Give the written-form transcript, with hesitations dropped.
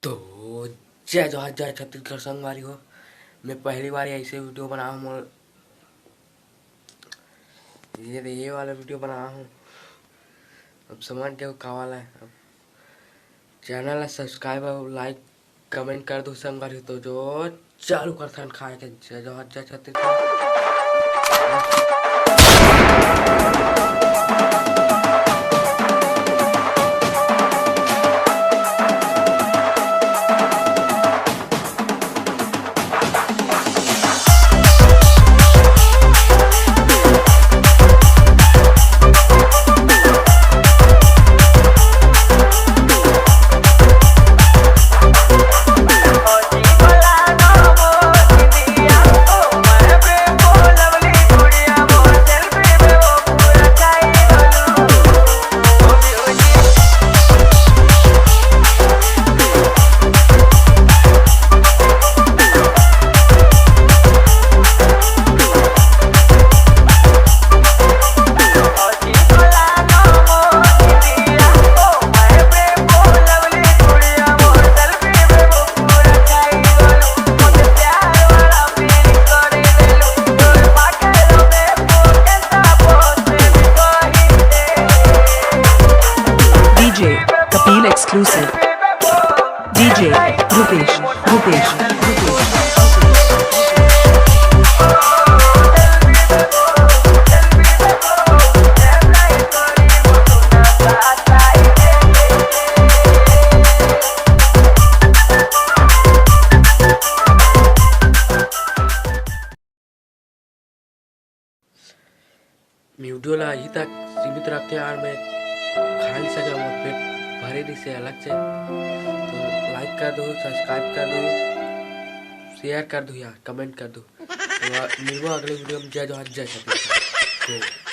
तो जय जोहार जय छत्तीसगढ़ संगवारी हो। मैं पहली बार ऐसे वीडियो बना हूँ। ये वाला वीडियो बना हूँ। अब समझ जाओ का वाला है। अब चैनल सब्सक्राइब और लाइक कमेंट कर दो संगवारी। तो जो चालू करता खाए के जय जोहार जय Chhattisgarh. Kapil exclusive. DJ Rupesh. Video ला यही तक सीमित रखते हैं यार। मैं खा नहीं सका, मेरा पेट भरे नहीं से अलग से। तो लाइक कर दो, सब्सक्राइब कर दो, शेयर कर दो यार, कमेंट कर दो। तो मिलूंगा अगले वीडियो में। जय जोहार जय छत्तीसगढ़।